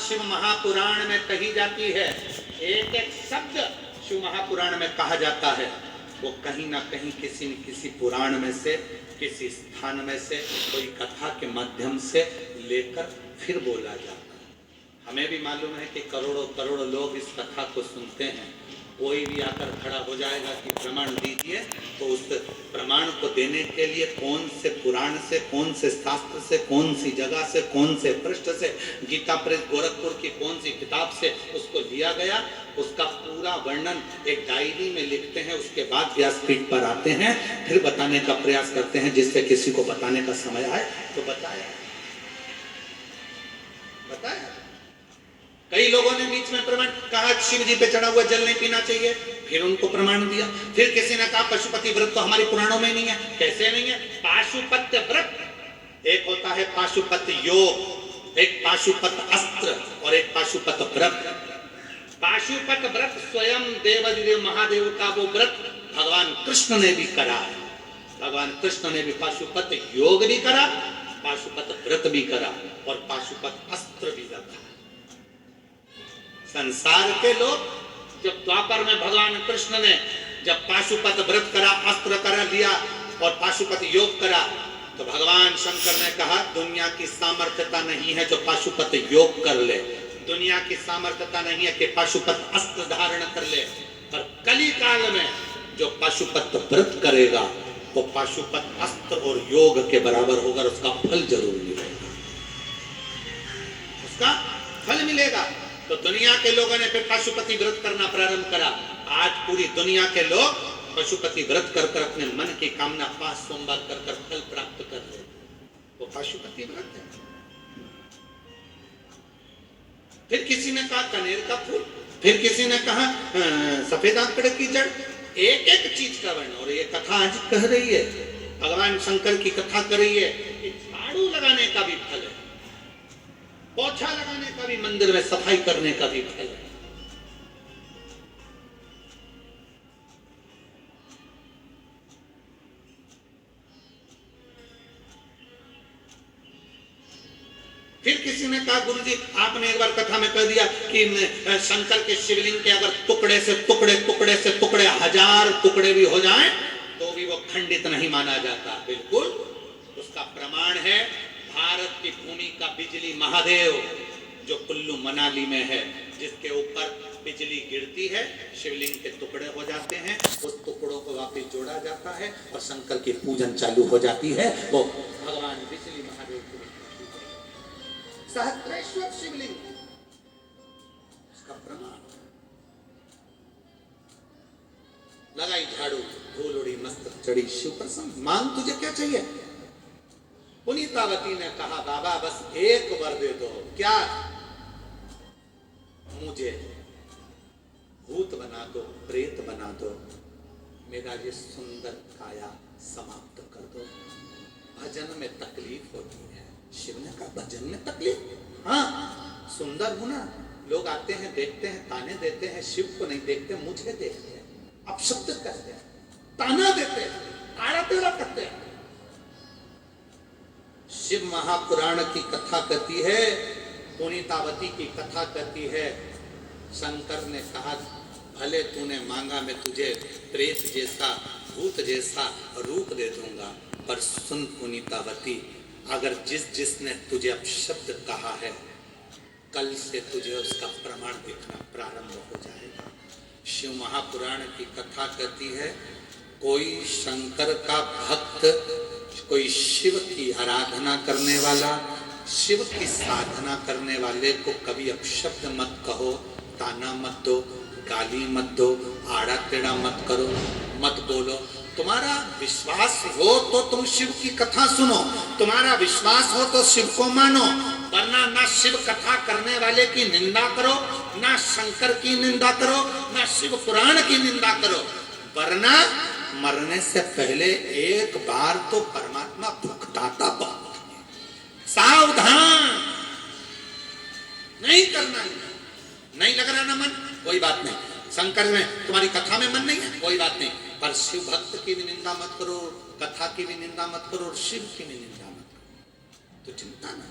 शिव महापुराण में कही जाती है, एक एक शब्द शिव महापुराण में कहा जाता है, वो कहीं ना कहीं किसी न किसी पुराण में से, किसी स्थान में से, कोई कथा के माध्यम से लेकर फिर बोला जाता है। हमें भी मालूम है कि करोड़ों करोड़ों लोग इस कथा को सुनते हैं। कोई भी आकर खड़ा हो जाएगा कि प्रमाण दीजिए, तो उस प्रमाण को देने के लिए कौन से पुराण से, कौन से शास्त्र से, कौन सी जगह से, कौन से पृष्ठ से, गीता प्रेस गोरखपुर की कौन सी किताब से उसको लिया गया, उसका पूरा वर्णन एक डायरी में लिखते हैं। उसके बाद व्यासपीठ पर आते हैं, फिर बताने का प्रयास करते हैं, जिससे किसी को बताने का समय आए तो बताया। कई लोगों ने बीच में प्रमाण कहा शिव जी पे चढ़ा हुआ जल नहीं पीना चाहिए, फिर उनको प्रमाण दिया। फिर किसी ने कहा पशुपति व्रत तो हमारे पुराणों में नहीं है। कैसे नहीं है? पाशुपत्य व्रत एक होता है, पाशुपत योग, एक पाशुपत अस्त्र और एक पाशुपत व्रत। पाशुपत व्रत स्वयं देवादिदेव महादेव का वो व्रत भगवान कृष्ण ने भी करा है। भगवान कृष्ण ने भी पाशुपत योग भी करा, पाशुपत व्रत भी करा और पाशुपत अस्त्र भी रखा। संसार के लोग जब द्वापर में भगवान कृष्ण ने जब पाशुपत व्रत करा, अस्त्र करा लिया और पाशुपत योग करा, तो भगवान शंकर ने कहा दुनिया की सामर्थ्यता नहीं है जो पाशुपत योग कर ले, दुनिया की सामर्थ्यता नहीं है कि पाशुपत अस्त्र धारण कर ले, पर कली काल में जो पाशुपत व्रत करेगा वो पाशुपत अस्त्र और योग के बराबर होगा, उसका फल जरूर मिलेगा, उसका फल मिलेगा। तो दुनिया के लोगों ने फिर पाशुपति व्रत करना प्रारंभ करा। आज पूरी दुनिया के लोग पशुपति व्रत कर कर अपने मन की कामना 5 सोमवार कर कर फल प्राप्त कर रहे, वो पाशुपति व्रत है। फिर किसी ने कहा कनेर का फूल, फिर किसी ने कहा सफेद आंकड़े की जड़, एक एक चीज का वर्णन। और ये कथा आज कह रही है, भगवान शंकर की कथा कर रही है कि झाड़ू लगाने का भी फल है, पोछा लगाने का भी, मंदिर में सफाई करने का भी फल है। फिर किसी ने कहा गुरुजी आपने एक बार कथा में कह दिया कि शंकर के शिवलिंग के अगर टुकड़े से टुकड़े, टुकड़े से टुकड़े 1000 टुकड़े भी हो जाएं तो भी वो खंडित नहीं माना जाता। बिल्कुल उसका प्रमाण है भारत की भूमि का बिजली महादेव जो कुल्लू मनाली में है, जिसके ऊपर बिजली गिरती है, शिवलिंग के टुकड़े हो जाते हैं, उस टुकड़ों को वापस जोड़ा जाता है और शंकर की पूजन चालू हो जाती है। वो भगवान बिजली महादेव की सहस्रेश्वर शिवलिंग, उसका प्रमाण। लगाई झाड़ू, धूल उड़ी, मस्तक चढ़ी, शिव प्रसन्न। मांग तुझे क्या चाहिए? पुनीतावती ने कहा बाबा बस एक वर दे दो। क्या? मुझे भूत बना दो, प्रेत बना दो, मेरा ये सुंदर काया समाप्त कर दो। भजन में तकलीफ होती है। शिव ने कहा भजन में तकलीफ? हाँ, सुंदर हूं ना, लोग आते हैं, देखते हैं, ताने देते हैं, शिव को नहीं देखते, मुझे देखते हैं, अपशब्द करते हैं, ताना देते हैं, आड़ा टेढ़ा करते हैं। शिव महापुराण की कथा कहती है, पुनीतावती की कथा कहती है, शंकर ने कहा भले तूने मांगा मैं तुझे प्रेत जैसा, भूत जैसा रूप दे दूंगा, पर सुन पुनीतावती, अगर जिसने तुझे अपशब्द कहा है, कल से तुझे उसका प्रमाण दिखना प्रारंभ हो जाएगा। शिव महापुराण की कथा कहती है, कोई शंकर का भक्त, कोई शिव की आराधना करने वाला, शिव की साधना करने वाले को कभी अपशब्द मत कहो, ताना मत दो, गाली मत दो, आड़ा टेढ़ा मत करो, मत बोलो। तुम्हारा विश्वास हो तो तुम शिव की कथा सुनो, तुम्हारा विश्वास हो तो शिव को मानो, वरना ना शिव कथा करने वाले की निंदा करो, ना शंकर की निंदा करो, ना शिव पुराण की निंदा करो, वरना मरने से पहले एक बार तो परमात्मा भुगताता बहुत। सावधान, नहीं करना, नहीं लग रहा ना मन, कोई बात नहीं। शंकर में तुम्हारी कथा में मन नहीं है, कोई बात नहीं, पर शिव भक्त की भी निंदा मत करो, कथा की भी निंदा मत करो और शिव की भी निंदा मत करो, तो चिंता ना।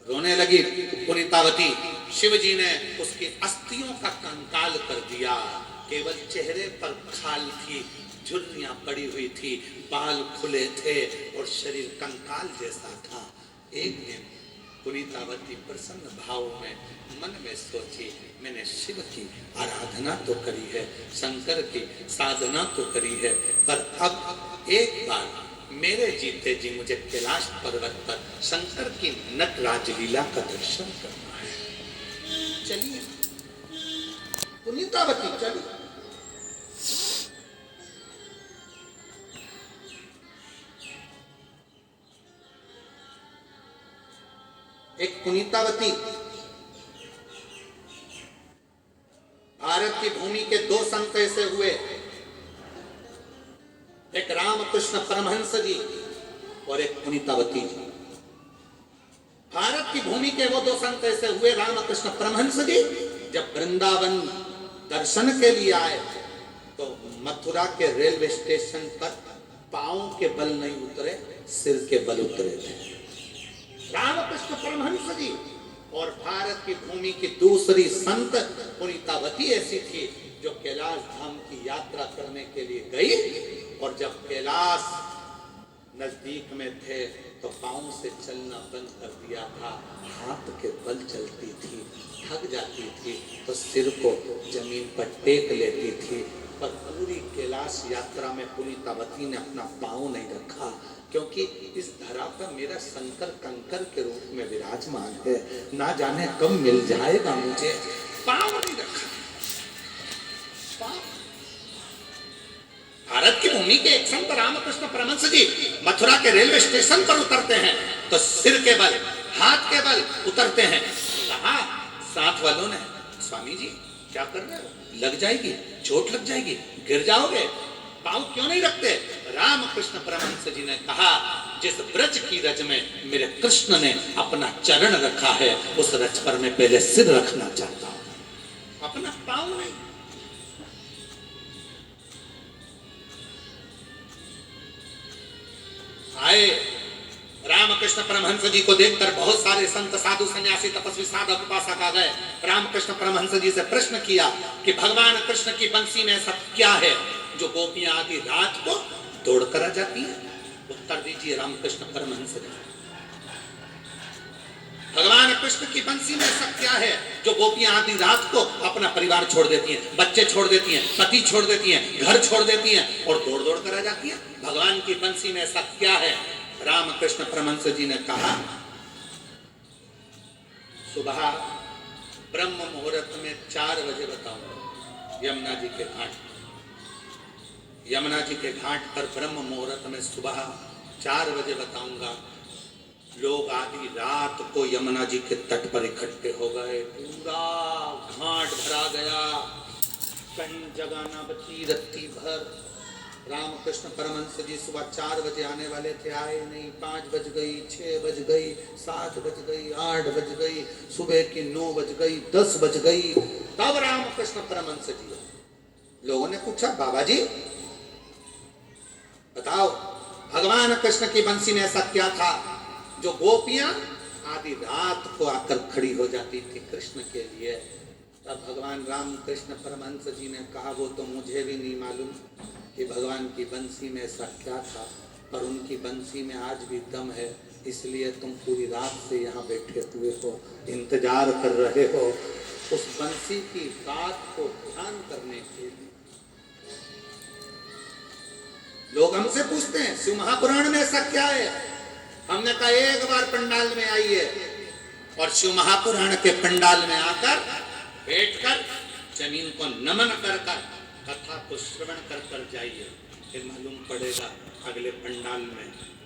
रोने लगी पुनीतावती, शिव जी ने उसकी अस्थियों का कंकाल कर दिया। केवल चेहरे पर खाल थी, झुर्रियां पड़ी हुई थी, बाल खुले थे और शरीर कंकाल जैसा था। एक दिन पुनीतावती प्रसन्न भाव में मन में सोची, मैंने शिव की आराधना तो करी है, शंकर की साधना तो करी है, पर अब एक बार मेरे जीते जी मुझे कैलाश पर्वत पर शंकर की नट राजलीला का दर्शन करना है। चलिए पुनीतावती, चलिए। एक पुनीतावती भारत की भूमि के दो संत ऐसे हुए, एक रामकृष्ण परमहंस जी और एक पुनीतावती जी। भारत की भूमि के वो दो संत ऐसे हुए, रामकृष्ण परमहंस जी जब वृंदावन दर्शन के लिए आए तो मथुरा के रेलवे स्टेशन पर पांव के बल नहीं उतरे, सिर के बल उतरे थे। रामकृष्ण परमहंस जी और भारत की भूमि की दूसरी संत पुनीतावती ऐसी थी जो कैलाश धाम की यात्रा करने के लिए गई और जब कैलाश नजदीक में थे तो पांव से चलना बंद कर दिया था, हाथ के बल चलती थी, थक जाती थी तो सिर को जमीन पर टेक लेती थी। पर पूरी कैलाश यात्रा में पुनीतावती ने अपना पांव नहीं रखा, क्योंकि इस धरा पर मेरा शंकर कंकर के रूप में विराजमान है, ना जाने कब मिल जाएगा मुझे। पांव नहीं रखा। भारत की भूमि के एक संत रामकृष्ण परमहंस जी मथुरा के रेलवे स्टेशन पर उतरते हैं तो सिर के बल, हाथ के बल उतरते हैं। कहा साथ वालों ने, स्वामी जी क्या कर रहे हो, लग जाएगी, चोट लग जाएगी, गिर जाओगे, पांव क्यों नहीं रखते? रामकृष्ण परमहंस जी ने कहा, जिस ब्रज की रज में मेरे कृष्ण ने अपना चरण रखा है उस रज पर मैं पहले सिर रखना चाहता हूं, अपना पांव नहीं। आए रामकृष्ण परमहंस जी को देखकर बहुत सारे संत साधु सन्यासी तपस्वी साधक उपासक आ गए। रामकृष्ण परमहंस जी से प्रश्न किया कि भगवान कृष्ण की बंसी में सब क्या है जो गोपियां आधी रात को दौड़ कर आ जाती है? उत्तर दीजिए रामकृष्ण परमहंस जी। भगवान कृष्ण की बंसी में सब क्या है जो गोपियां आधी रात को अपना परिवार छोड़ देती हैं, बच्चे छोड़ देती हैं, पति छोड़ देती हैं, घर छोड़ देती हैं और दौड़ दौड़ कर आ जाती हैं? भगवान की बंसी में सब क्या है? रामकृष्ण परमहंस जी ने कहा, सुबह ब्रह्म मुहूर्त में 4 बजे बताऊंगा, यमुना जी के घाट, यमुना जी के घाट पर ब्रह्म मुहूर्त में सुबह 4 बजे बताऊंगा। लोग आधी रात को यमुना जी के तट पर इकट्ठे हो गए, पूरा घाट भरा गया, कहीं जगह ना बची रत्ती भर। रामकृष्ण परमहंस जी सुबह 4 बजे आने वाले थे, आए नहीं। 5 बज गई, 6 बज गई, 7 बज गई, 8 बज गई, सुबह की 9 बज गई, 10 बज गई। तब रामकृष्ण परमहंस जी, लोगों ने पूछा, बाबा जी बताओ भगवान कृष्ण की बंसी में ऐसा क्या था जो गोपियां आधी रात को आकर खड़ी हो जाती थी कृष्ण के लिए? तब भगवान रामकृष्ण परमहंस जी ने कहा, वो तो मुझे भी नहीं मालूम कि भगवान की बंसी में ऐसा क्या था, पर उनकी बंसी में आज भी दम है, इसलिए तुम पूरी रात से यहाँ बैठे हुए हो, इंतजार कर रहे हो उस बंसी की बात को ध्यान करने के लिए। लोग हमसे पूछते हैं शिव महापुराण में ऐसा क्या है? हमने कहा एक बार पंडाल में आइए और शिव महापुराण के पंडाल में आकर बैठकर जमीन को नमन कर कर कथा को श्रवण कर कर जाइए, फिर मालूम पड़ेगा अगले पंडाल में